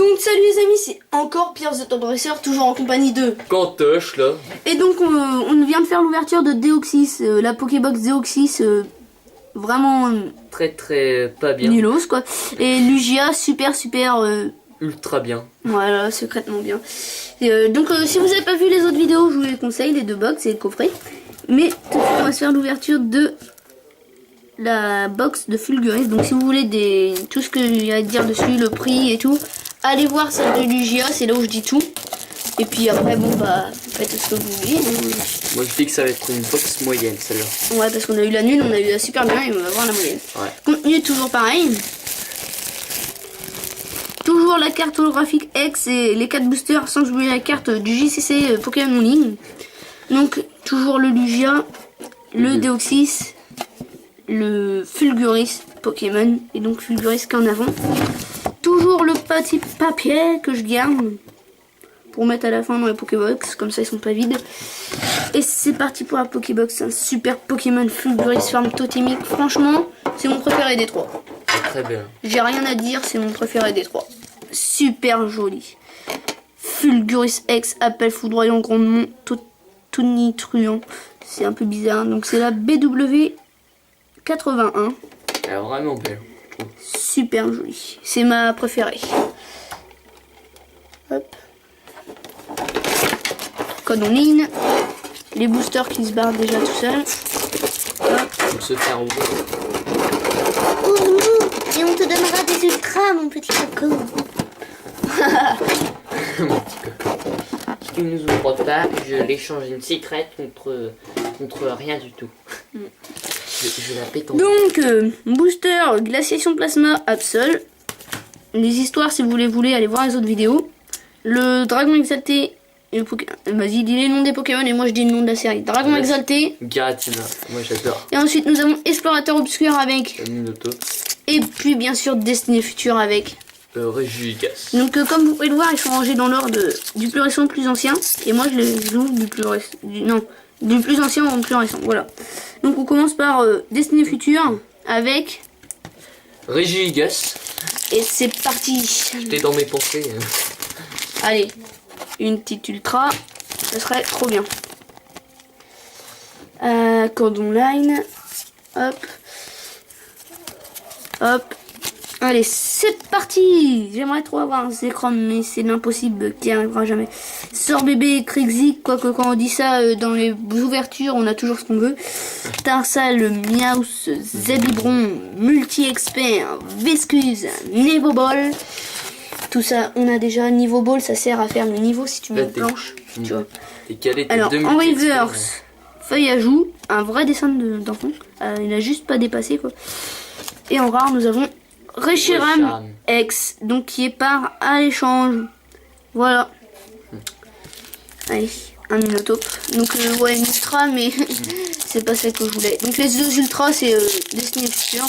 Donc salut les amis, c'est encore Pierre The Top Racer, toujours en compagnie de Cantoche là. Et donc on vient de faire l'ouverture de Deoxys, la Pokébox Deoxys, vraiment Très pas bien. nulos quoi. Et Lugia super Ultra bien. voilà, secrètement bien. Donc si vous n'avez pas vu les autres vidéos, je vous les conseille, les deux box et le coffret. Mais tout de suite, on va se faire l'ouverture de la box de Fulguris. Donc si vous voulez tout ce qu'il y a à dire dessus, le prix et tout, allez voir celle de Lugia, c'est là où je dis tout. Et puis après bon bah faites ce que vous voulez. Moi je dis que ça va être une box moyenne celle-là. Ouais, parce qu'on a eu la nulle, on a eu la super bien et on va voir la moyenne. Ouais. Contenu toujours pareil. Toujours la carte holographique X et les 4 boosters sans oublier la carte du JCC Pokémon en ligne. Donc toujours le Lugia, le Deoxys, le Fulguris Pokémon et donc Fulguris qu'en avant. Toujours le petit papier que je garde pour mettre à la fin dans les Pokébox, comme ça ils sont pas vides. Et c'est parti pour la Pokébox, un super Pokémon Fulguris forme totémique. Franchement, c'est mon préféré des trois. Très bien. J'ai rien à dire, c'est mon préféré des trois. Super joli. Fulguris X, appel foudroyant grandement, tonitruant. C'est un peu bizarre, donc c'est la BW 81. Elle est vraiment belle, je trouve. Super jolie. C'est ma préférée. Hop. Code en ligne. Les boosters qui se barrent déjà tout seuls. Hop. Pour se faire ouvrir. Et on te donnera des ultras, mon petit coco. Mon petit coco. Si tu nous ouvres pas, je l'échange une secrète contre rien du tout. Je la pète en... Donc, booster, glaciation plasma, Absol. Les histoires, si vous les voulez, allez voir les autres vidéos. Le dragon exalté. Vas-y, dis les noms des Pokémon et moi je dis le nom de la série. Dragon exalté. Giratina, moi j'adore. Et ensuite, nous avons Explorateur obscur avec. Minotaur. Et puis, bien sûr, Destinée future avec. Regigas. Donc, comme vous pouvez le voir, ils sont rangés dans l'ordre du plus récent au plus ancien. Et moi, je les ouvre du plus récent. Du plus ancien au plus récent. Voilà. Donc, on commence par Destinée future avec. Regigas. Et c'est parti. J'étais dans mes pensées. Allez, une petite ultra, ça serait trop bien. Cordon line, hop, hop. Allez, c'est parti. J'aimerais trop avoir un Zekrom, mais c'est l'impossible qui arrivera jamais. Sort bébé, Krixik, quoique quand on dit ça dans les ouvertures, on a toujours ce qu'on veut. Tarsal, Miaus, Zebibron, Multi-Expert, Vescuse, Nevoball. Tout ça, on a déjà niveau ball, ça sert à faire le niveau si tu mets une planche. Tu vois. Alors, en reverse, feuille à joue, un vrai dessin d'enfant. Il n'a juste pas dépassé quoi. Et en rare, nous avons Reshiram X, donc qui est par à l'échange. Voilà. Allez, un Minotaur. Donc, ouais, une ultra, mais c'est pas ça que je voulais. Donc, les deux ultras, c'est Destinée future.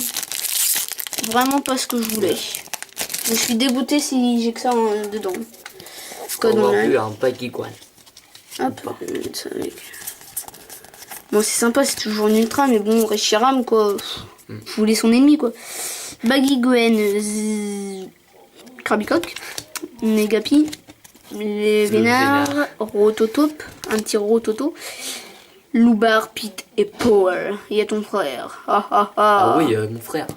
Vraiment pas ce que je voulais. Je suis dégoûté si j'ai que ça dedans. On va plus un Bagiguan. Hop, ça avec. Bon, c'est sympa, c'est toujours une ultra, mais bon, Reshiram quoi. Je voulais son ennemi quoi. Bagiguen, Krabicoc, Negapi, les Vénards, Rototop, un petit Rototo, Loubar, Pete et Power. Il y a ton frère. Ah oui, mon frère.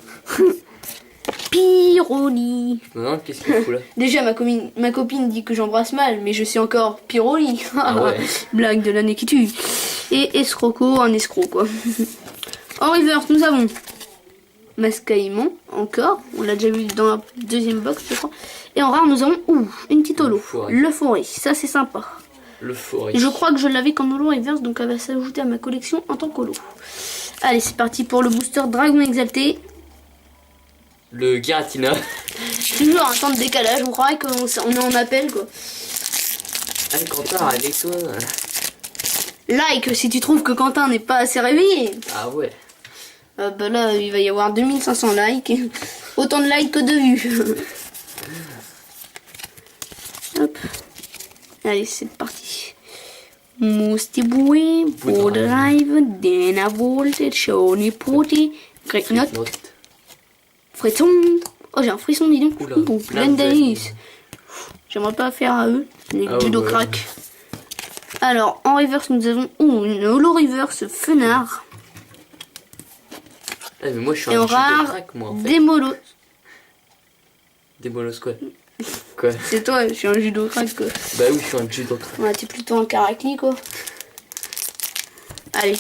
Pyroli. Non, qu'est-ce qu'il fout là? Déjà, ma copine dit que j'embrasse mal, mais je suis encore Pyroli. Ah ouais. Blague de l'année qui tue. Et escroco, un escroc quoi. En reverse, nous avons Mascaïmon, encore. On l'a déjà vu dans la deuxième box, je crois. Et en rare, nous avons une petite holo. Le forêt, ça c'est sympa. Le forêt. Je crois que je l'avais qu'en holo reverse, donc elle va s'ajouter à ma collection en tant qu'holo. Allez, c'est parti pour le booster Dragon exalté. Le Giratina. Toujours un temps de décalage, on croirait qu'on est en appel quoi. Allez Quentin, avec toi. Like si tu trouves que Quentin n'est pas assez réveillé. Ah ouais. Bah là il va y avoir 2500 likes. Autant de likes que de vues. Hop. Allez c'est parti. Mustibui, Drive, Dena Volt, Shoni Poti, Great Frisson. Oh j'ai un frisson dis donc. Plein d'alice. J'aimerais pas faire à eux, les Ah judo ouais. crack. Alors, en reverse, nous avons une holo reverse Fenard. Ah, mais moi je suis Et un en judo rare, crack moi en fait. des molos. Des bolos quoi. Quoi? C'est toi, je suis un judo crack quoi. Bah oui, je suis un judo crack. Ouais, t'es plutôt un Karakli quoi. Allez,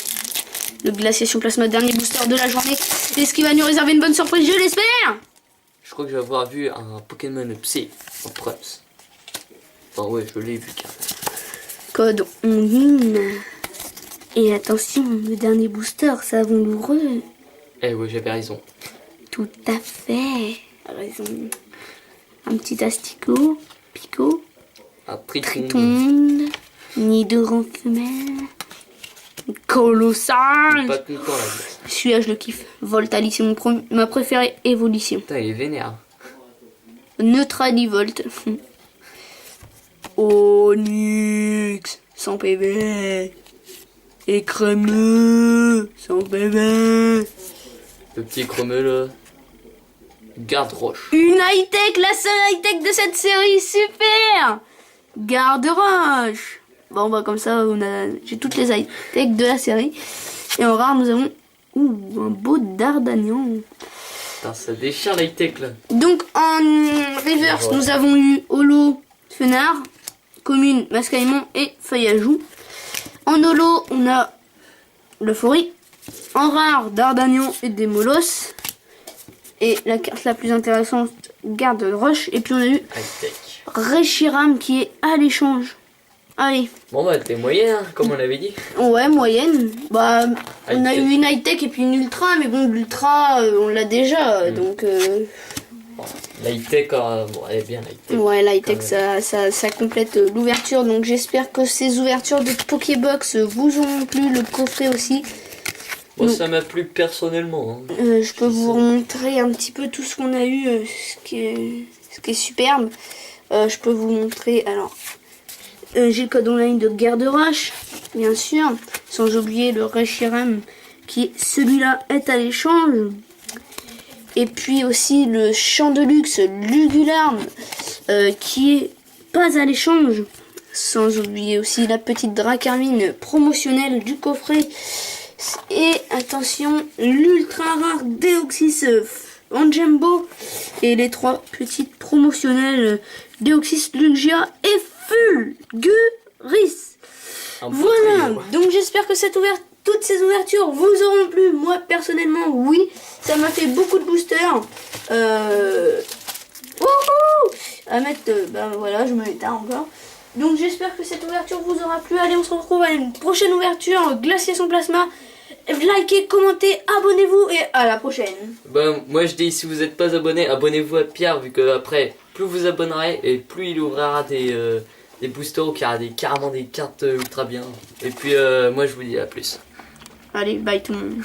le glaciation plasma, dernier booster de la journée. Est-ce qu'il va nous réserver une bonne surprise? Je l'espère. Je crois que je vais avoir vu un Pokémon Psy en Props. Enfin ouais, je l'ai vu carrément. Code Ondine. Et attention, le dernier booster, savon-loureux. Eh ouais, j'avais raison. Tout à fait. Raison. Un petit asticot, picot, Un Triton. tritonde, nidoran femelle, colossal. Pas content là. Celui-là, je le kiffe. Voltali, c'est ma préférée évolution. Putain, il est vénère. Neutralivolt. Onyx, sans PV. Écrémeux, sans PV. Le petit chromeux là. Garde roche. Une high-tech, la seule high-tech de cette série, super. Garde roche. Bon, bah comme ça, j'ai toutes les high-tech de la série. Et en rare, nous avons un beau Dardanian. Putain, ça déchire la tech là. Donc en reverse, Ouais. nous avons eu Holo, Fenard, Commune, Mascaïmon et Feuillajou. En holo, on a l'Euphorie. En rare, Dardanian et Demolos. Et la carte la plus intéressante, Garde Roche. Et puis on a eu High tech. Reshiram qui est à l'échange. Allez, Bon bah t'es moyen, hein, comme on l'avait dit. ouais, moyenne. Bah, on a High-tech. eu une high-tech et puis une ultra, mais bon, l'ultra, on l'a déjà. Donc, La tech, bon, elle est bien la tech. ouais, la high-tech, Quand ça complète l'ouverture. Donc, j'espère que ces ouvertures de Pokébox vous auront plu. Le coffret aussi. Bon, Non. ça m'a plu personnellement. Hein. Je peux vous remontrer un petit peu tout ce qu'on a eu, ce qui est superbe. Je peux vous montrer, alors, j'ai le code online de Garde Roche, bien sûr, sans oublier le Reshiram qui, celui-là, est à l'échange. Et puis aussi le champ de luxe Lugularme qui est pas à l'échange. Sans oublier aussi la petite Dracarmine promotionnelle du coffret. Et attention, l'ultra rare Deoxys en Jumbo. Et les trois petites promotionnelles Deoxys Lugia et Fulguris. Un beau Voilà, trio. donc j'espère que toutes ces ouvertures vous auront plu. Moi personnellement, oui, ça m'a fait beaucoup de boosters. Wouhou à mettre, ben voilà, je me l'éteins encore. Donc j'espère que cette ouverture vous aura plu. Allez, on se retrouve à une prochaine ouverture, Glaciation Plasma. Likez, commentez, abonnez-vous et à la prochaine. Ben, moi je dis, si vous n'êtes pas abonné, abonnez-vous à Pierre, vu que après, plus vous abonnerez et plus il ouvrira des boosters qui aura carrément des cartes ultra bien. Et puis moi je vous dis à plus. Allez, bye tout le monde.